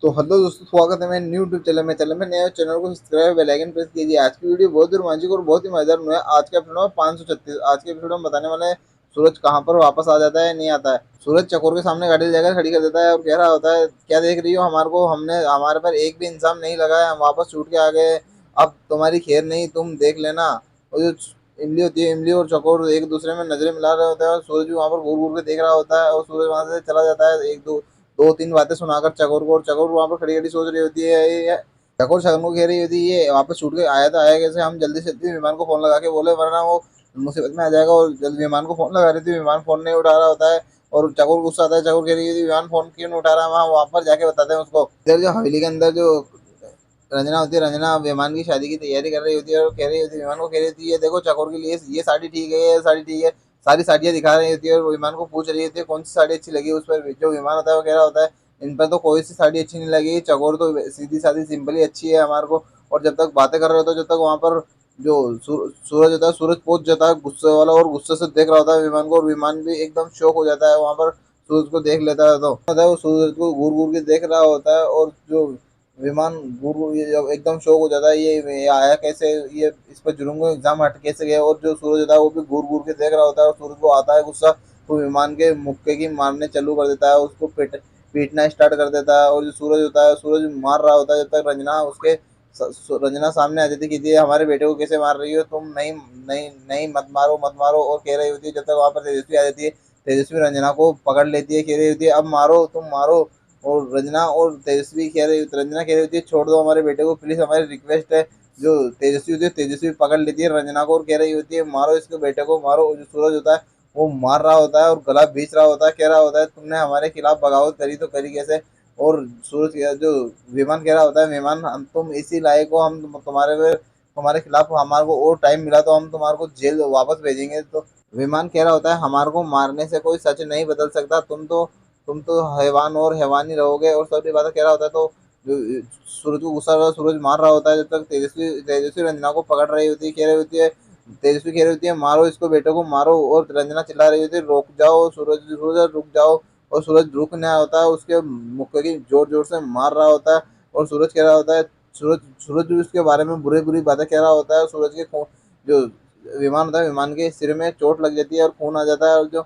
तो हेलो दोस्तों, स्वागत है मेरे न्यू यूट्यूब चैनल में नए चैनल को सब्सक्राइब बेल आइकन प्रेस कीजिए। आज की वीडियो बहुत ही रोमांचक और बहुत ही मजेदार है। आज के एपिसोड में 536 आज के एपिसोड में बताने वाले हैं सूरज कहाँ पर वापस आ जाता है, नहीं आता है। सूरज चकोर के सामने गाड़ी ले जाकर खड़ी कर देता है और कह रहा होता है, क्या देख रही हो, हमारे को हमने हमारे पर एक भी इंसान नहीं लगा है, हम वापस छूट के आ गए। अब तुम्हारी खैर नहीं, तुम देख लेना। और जो इमली होती है, इमली और चकोर एक दूसरे में नजरें मिला रहे होते हैं और सूरज भी वहां पर घूर घूर के देख रहा होता है और सूरज वहां से चला जाता है। एक दो दो तीन बातें सुनाकर चकोर को, और चकोर वहां पर खड़ी खड़ी सोच रही होती है। चकोर शर्मा को कह रही होती है, ये वापस छूट के आया तो आया कैसे, हम जल्दी से जल्दी विमान को फोन लगा के बोले, वरना वो मुसीबत में आ जाएगा। और जल्दी विमान को फोन लगा रही थी, विमान फोन नहीं उठा रहा होता है और चकोर गुस्सा आता है। चकोर कह रही है विमान फोन क्यों नहीं उठा रहा है, वहां पर जाके बताते हैं उसको। इधर जो हवेली के अंदर जो रंजना होती है, रंजना विमान की शादी की तैयारी कर रही होती है और कह रही होती है, विमान को कह रही होती है, देखो चकोर के लिए ये साड़ी ठीक है, ये साड़ी ठीक है। सारी साड़ियाँ दिखा रही होती है और विमान को पूछ रही होती है कौन सी साड़ी अच्छी लगी। उस पर जो विमान होता है वो कह रहा होता है, इन पर तो कोई सी साड़ी अच्छी नहीं लगी, चकोर तो सीधी सादी सिंपल ही अच्छी है हमारे को। और जब तक बातें कर रहे होते हैं, जब तक वहां पर जो सूरज होता है, सूरज पहुंच जाता है गुस्से वाला और गुस्से से देख रहा होता है विमान को, और विमान भी एकदम शौक हो जाता है वहां पर सूरज को देख लेता है। तो होता है वो सूरज को घूर घूर के देख रहा होता है और जो विमान गुरु ये जब एकदम शौक हो जाता है, ये आया कैसे, ये इस पर जुर्म को एग्जाम हट कैसे गया। और जो सूरज होता है वो भी घूर घूर के देख रहा होता है और सूरज को आता है गुस्सा, तो विमान के मुक्के की मारने चालू कर देता है, उसको पीटना स्टार्ट कर देता है। और जो सूरज होता है, सूरज मार रहा होता है जब तक रंजना उसके रंजना सामने आ जाती है कि हमारे बेटे को कैसे मार रही हो तुम, नहीं नहीं नहीं, मत मारो मत मारो, और कह रही होती है। जब तक वहां पर तेजस्वी आ जाती है, तेजस्वी रंजना को पकड़ लेती है, कह रही होती है अब मारो तुम मारो। और रंजना और तेजस्वी कह रही, रंजना कह रही होती है छोड़ दो हमारे बेटे को प्लीज, हमारी रिक्वेस्ट है। जो तेजस्वी होती है, तेजस्वी पकड़ लेती है रंजना को और कह रही होती है मारो इसके बेटे को मारो। और जो सूरज होता है वो मार रहा होता है और गला बीच रहा होता है, कह रहा होता है तुमने हमारे खिलाफ बगावत करी तो करी कैसे। और सूरज जो विमान कह रहा होता है, विमान तुम इसी लायक हो, हम तुम्हारे खिलाफ हमारे को और टाइम मिला तो हम तुम्हारे को जेल वापस भेजेंगे। तो विमान कह रहा होता है हमारे को मारने से कोई सच नहीं बदल सकता, तुम तो हैवान और हैवान ही रहोगे। और सभी बातें कह रहा होता है। तो जो सूरज को गुस्सा आ रहा है, सूरज मार रहा होता है, जब तक तेजस्वी तेजस्वी रंजना को पकड़ रही होती है, कह रही होती है, तेजस्वी कह रही होती है मारो इसको बेटे को मारो। और रंजना चिल्ला रही होती है रोक जाओ सूरज, सूरज रुक जाओ। और सूरज रुक नहीं होता है, उसके मुक्के की जोर जोर से मार रहा होता है। और सूरज कह रहा होता है, सूरज सूरज भी उसके बारे में बुरी बुरी बातें कह रहा होता है। सूरज के जो विमान होता है, विमान के सिर में चोट लग जाती है और खून आ जाता है। और जो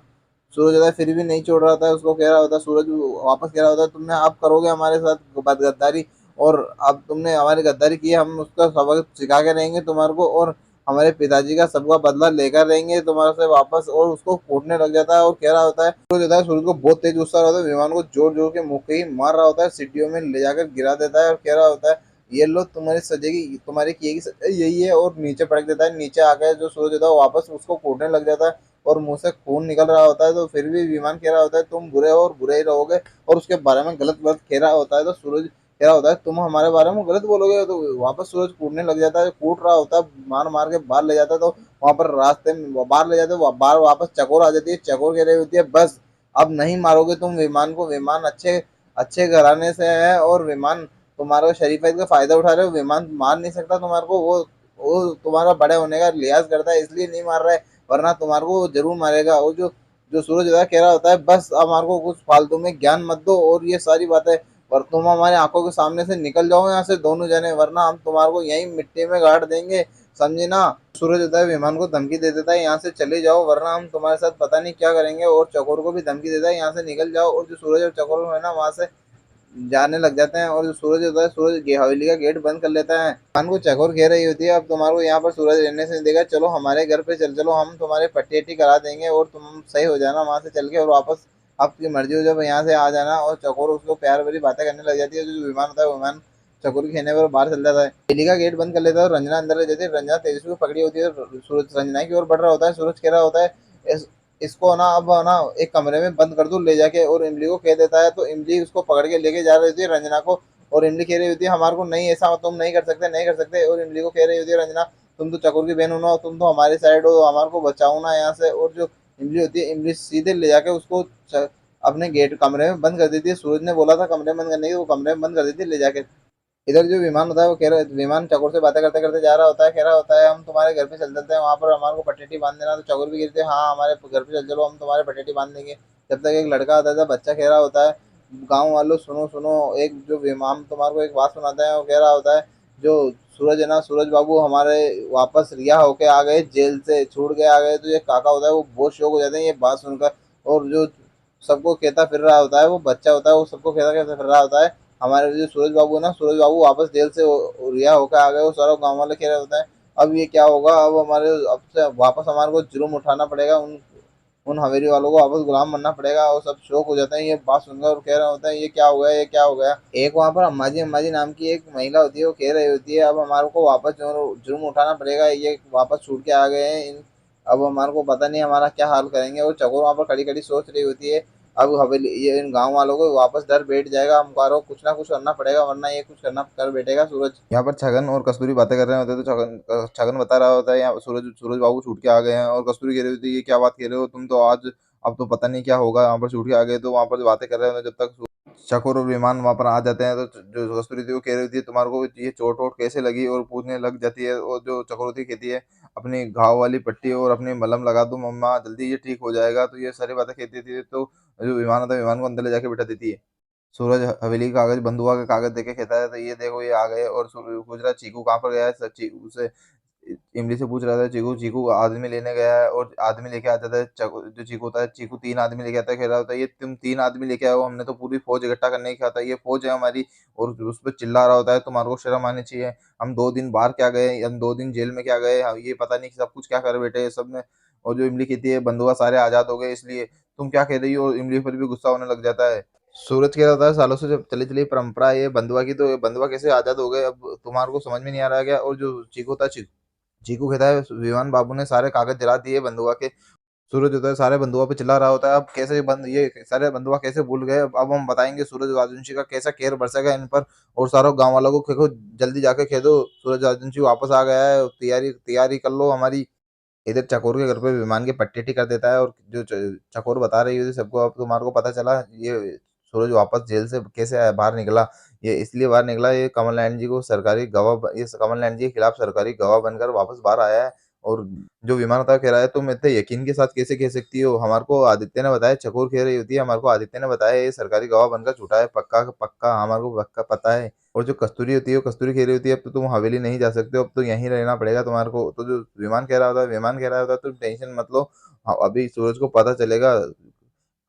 सूरज होता है फिर भी नहीं छोड़ रहा था उसको, कह रहा होता है सूरज वापस कह रहा होता है, तुमने अब करोगे हमारे साथ गद्दारी, और अब तुमने हमारी गद्दारी की, हम उसका सबक सिखा के रहेंगे तुम्हारे को, और हमारे पिताजी का सबका बदला लेकर रहेंगे तुम्हारे से वापस। और उसको कूटने लग जाता है और कह रहा होता है, सूरज होता है, सूरज को बहुत तेज गुस्सा आ रहा होता है, विमान को जोर जोर के मुक्के ही मार रहा होता है, सीढ़ियों में ले जाकर गिरा देता है और कह रहा होता है ये लो तुम्हारी सजा की, तुम्हारी किए की सजा यही है। और नीचे पटक देता है। नीचे आकर जो सूरज होता है वापस उसको कूटने लग जाता है और मुंह से खून निकल रहा होता है। तो फिर भी विमान कह रहा होता है तुम बुरे हो और बुरे ही रहोगे, और उसके बारे में गलत गलत कह रहा होता है। तो सूरज कह रहा होता है तुम हमारे बारे में गलत बोलोगे। तो वापस सूरज कूटने लग जाता है, कूट रहा होता है, मार मार के बाहर ले जाता है। तो वहां पर रास्ते में बाहर ले जाते हैं, बाहर वापस चकोर आ जाती है। चकोर कह रही होती है बस अब नहीं मारोगे तुम विमान को, विमान अच्छे अच्छे घराने से है और विमान तुम्हारा शरीफियत का फायदा उठा रहे हो, विमान मार नहीं सकता तुम्हारे को, वो तुम्हारा बड़े होने का लिहाज करता है इसलिए नहीं मार रहा है, वरना तुम्हारे को जरूर मारेगा। और जो जो सूरज होता है कह रहा होता है बस अब हमारे को कुछ फालतू में ज्ञान मत दो और ये सारी बातें, और तुम हमारी आंखों के सामने से निकल जाओ यहाँ से दोनों जने, वरना हम तुम्हारे को यहीं मिट्टी में गाड़ देंगे, समझे ना। सूरज होता है विमान को धमकी दे देता है यहाँ से चले जाओ वरना हम तुम्हारे साथ पता नहीं क्या करेंगे, और चकोर को भी धमकी देता है यहाँ से निकल जाओ। और जो सूरज और चकोर है ना वहां से जाने लग जाते हैं। और जो सूरज होता है, सूरज हवेली का गेट बंद कर लेता है। खान को चकोर कह रही होती है अब तुम्हारे को यहाँ पर सूरज रहने से नहीं देगा, चलो हमारे घर पे चलो, हम तुम्हारे पट्टी अट्टी करा देंगे और तुम सही हो जाना वहां से चल के, और वापस आपकी मर्जी हो जब यहाँ से आ जाना। और चकोर उसको प्यार भरी बातें करने लग जाती है। जो विमान होता है विमान चकोर के कहने पर बाहर चल जाता है, हवेली का गेट बंद कर लेता है और रंजना अंदर रह जाती है। रंजना तेजस्वी को पकड़ी होती है, सूरज रंजना की ओर बढ़ रहा होता है। सूरज कह रहा होता है इसको ना अब ना एक कमरे में बंद कर दो ले जाके, और इमली को कह देता है। तो इमली उसको पकड़ के लेके जा रही होती है रंजना को, और इमली कह रही होती है हमारे को नहीं, ऐसा तुम नहीं कर सकते नहीं कर सकते। और इमली को कह रही होती है रंजना तुम तो चकोर की बहन हो ना, तुम तो हमारी साइड हो, हमारे को बचाओ ना यहाँ से। और जो इमली होती है, इमली सीधे ले जाके उसको अपने गेट कमरे में बंद कर देती है। सूरज ने बोला था कमरे में बंद करने की, वो कमरे में बंद कर देती है ले जाके। इधर जो विमान होता है वो कह रहा है, विमान चकोर से बातें करते करते जा रहा होता है, कह रहा होता है हम तुम्हारे घर पे चल चलते हैं, वहां पर हमारे को पटेटी बांध देना। तो चकोर भी कहते हैं हाँ हमारे घर पे चल चलो, हम तुम्हारे पटेटी बांध देंगे। जब तक एक लड़का आता है, बच्चा कह रहा होता है गाँव वालों सुनो सुनो, एक जो इमाम तुम्हारे को एक बात सुनाता है, वो कह रहा होता है, जो सूरज है ना, सूरज बाबू हमारे वापस रिहा होके आ गए, जेल से छूट के आ गए। तो ये काका होता है वो बहुत शौक हो जाते हैं ये बात सुनकर। और जो सबको कहता फिर रहा होता है, वो बच्चा होता है, वो सबको कहता कहता फिर रहा होता है, हमारे जो सूरज बाबू है ना, सूरज बाबू वापस जेल से रिहा होकर आ गए। वो सारा गाँव वाले कह रहे होते हैं, अब ये क्या होगा, अब हमारे अब से वापस हमारे को जुर्म उठाना पड़ेगा, उन उन हवेली वालों को वापस गुलाम बनना पड़ेगा। और सब शौक हो जाते हैं ये बात सुनकर, और कह रहे होते हैं, ये क्या हो गया, ये क्या हो गया। एक वहां पर अम्माजी अम्माजी नाम की एक महिला होती है, वो कह रही होती है, अब हमारे को वापस जुर्म उठाना पड़ेगा, ये वापस छूट के आ गए हैं अब हमारे को पता नहीं हमारा क्या हाल करेंगे। और चकोर वहां पर खड़ी खड़ी सोच रही होती है, अब हवेली ये इन गांव वालों को वापस डर बैठ जाएगा, हमारे को कुछ ना कुछ करना पड़ेगा, वरना ये कुछ करना कर बैठेगा सूरज। यहाँ पर छगन और कस्तूरी बातें कर रहे होते हैं, तो छगन छगन बता रहा होता है, यहाँ सूरज सूरज बाबू छूट के आ गए हैं। और कस्तूरी कह रही होती है, ये क्या बात कह रहे हो तुम, तो आज अब तो पता नहीं क्या होगा, यहाँ पर छूट के आ गए। तो वहां पर बातें कर रहे होते हैं, जब तक चकोर और विमान वहां पर आ जाते हैं, तो जो कस्तूरी थी वो कह रही थी, तुम्हारे को ये चोट वोट कैसे लगी, और पूछने लग जाती है। और जो चकोर थी कहती है, अपनी घाव वाली पट्टी और अपनी मलहम लगा दूं मम्मा, जल्दी ये ठीक हो जाएगा। तो ये सारी बातें कहती थी। तो जो विमान होता है, विमान को अंदर ले जाके बिठा देती है। सूरज हवेली का कागज, बंधुआ का कागज देके कहता है, तो ये देखो ये आ गए। और पूछ रहा है, चीकू कहाँ पर गया है, सच्ची उसे इमली से पूछ रहा था, चीकू चीकू आदमी लेने गया है। और आदमी लेके आता था, जो चीकू होता है, चीकू 3 आदमी लेके आता है, कह रहा होता है, ये तुम 3 आदमी लेके आए हो, हमने तो पूरी फौज इकट्ठा करने की था, ये फौज है हमारी। और उस पर चिल्ला रहा होता है, तुम्हारे को शर्म आनी चाहिए, हम 2 दिन बाहर क्या गए, हम 2 दिन जेल में क्या गए, ये पता नहीं सब कुछ क्या कर बैठे सब ने। और जो इमली कहती है, बंधुआ सारे आजाद हो गए, इसलिए तुम क्या कह रही हो। और इमली पर भी गुस्सा होने लग जाता है। सूरज कह रहा था, सालों से जब चली चली परंपरा है ये बंधुआ की, तो ये बंधुआ कैसे आजाद हो गए, अब तुम्हारे को समझ में नहीं आ रहा है क्या। और जो चीकू था, चीकू कहता है, विमान बाबू ने सारे कागज जला दिए बंधुआ के। सूरज होता है सारे बंधुआ पे चिल्ला रहा होता है, अब कैसे बंद ये सारे बंधुआ कैसे भूल गए, अब हम बताएंगे सूरज राजवंशी का कैसा कहर बरसेगा इन पर। और सारों गांव वालों को देखो, जल्दी जाके कह दो सूरज राजवंशी वापस आ गया है, तैयारी तैयारी कर लो हमारी। इधर चकोर के घर पे विमान की पट्टी टी कर देता है। और जो चकोर बता रही होती सबको, अब तुम्हारे को पता चला ये सूरज वापस जेल से कैसे बाहर निकला। ये इसलिए बाहर निकला, ये कमल नयन जी को सरकारी गवाह, ये कमल नयन जी के खिलाफ सरकारी गवाह बनकर वापस बाहर आया है। और जो विमान होता है कह रहा है, तुम इतने यकीन के साथ कैसे कह सकती हो, हमारे को आदित्य ने बताया, चकोर कह रही होती है, हमारे को आदित्य ने बताया ये सरकारी गवाह बनकर छूटा है, पक्का पक्का हमारे को पक्का पता है। और जो कस्तूरी होती है, वो कस्तूरी कह रही होती है, अब तो तुम हवेली नहीं जा सकते हो, अब तो यहीं रहना पड़ेगा तुम्हारे को। तो जो विमान कह रहा होता है, विमान कह रहा होता है, तुम टेंशन मत लो, हाँ, अभी सूरज को पता चलेगा,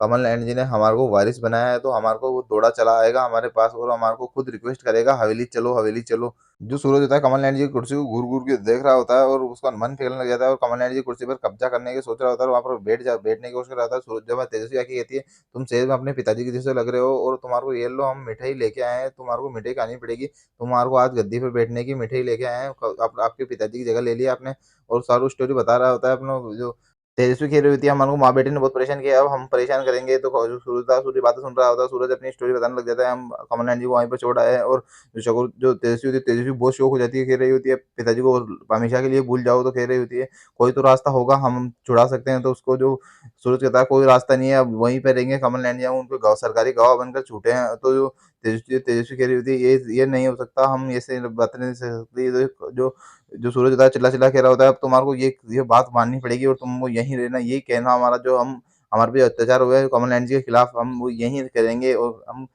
कमल नयन जी ने हमारे को वारिस बनाया है, तो हमारे को वो दौड़ा चला आएगा हमारे पास, और हमारे को खुद रिक्वेस्ट करेगा, हवेली चलो हवेली चलो। जो सूरज होता है, कमल नयन जी की कुर्सी को घूर घूर के देख रहा होता है, और उसका मन फिरने लग जाता है, और कमल नयन जी की कुर्सी पर कब्जा करने की सोच रहा होता है, और वहां पर बैठने की कोशिश कर रहा होता है। सूरज जब तेजस्वी आके कहती है, तुम सेज में अपने पिताजी के जैसे लग रहे हो, और तुम्हारे को ये लो, हम मिठाई लेके आए हैं, तुम्हारे को मिठाई खानी पड़ेगी, तुम्हारे को आज गद्दी पे बैठने की मिठाई लेके आए हैं, आपके पिताजी की जगह ले लिया आपने। और सारू स्टोरी बता रहा होता है अपना, जो तेजस्वी खेल रही होती है, हमारे को माँ बेटे ने बहुत परेशान किया, अब हम परेशान करेंगे। तो सूर्य बातें सुन रहा होता है, सूरज अपनी स्टोरी बताने लग जाता है, हम कमल नयन जी को वहीं पर छोड़ आए हैं। और जो शकुर जो तेजस्वी होती है, तेजस्वी बहुत शौक हो जाती है, कह रही होती है, पिताजी को हमेशा के लिए भूल जाओ, तो कह रही होती है, कोई तो रास्ता होगा, हम छुड़ा सकते हैं। तो उसको जो सूरज कहता है, कोई रास्ता नहीं है, अब वहीं पे रहेंगे कमल नयन जी, हम उनको सरकारी गवाह बनकर छूटे हैं। तो जो तेजस्वी कह रही होती है, ये नहीं हो सकता, हम ऐसे बात नहीं कर सकते। तो जो जो सूरज होता है, चिल्ला चिल्ला कह रहा होता है, अब तुम्हारे को ये बात माननी पड़ेगी, और तुमको यहीं रहना, यही कहना हमारा, जो हम हमारे पे अत्याचार हुए हैं कमल नयन जी के खिलाफ, हम वो यहीं करेंगे, और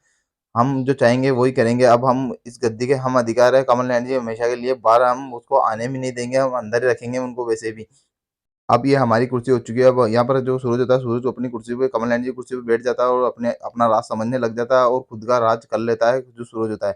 हम जो चाहेंगे वही करेंगे। अब हम इस गद्दी के हम अधिकार है, कमल नयन जी हमेशा के लिए बाहर हम उसको आने भी नहीं देंगे, हम अंदर ही रखेंगे उनको वैसे भी। अब ये हमारी कुर्सी हो चुकी है। अब यहाँ पर जो सूरज होता है, सूरज अपनी कुर्सी पे, कमल नयन जी की कुर्सी पे बैठ जाता है, और अपने अपना राज समझने लग जाता है, और खुद का राज कर लेता है जो सूरज होता है।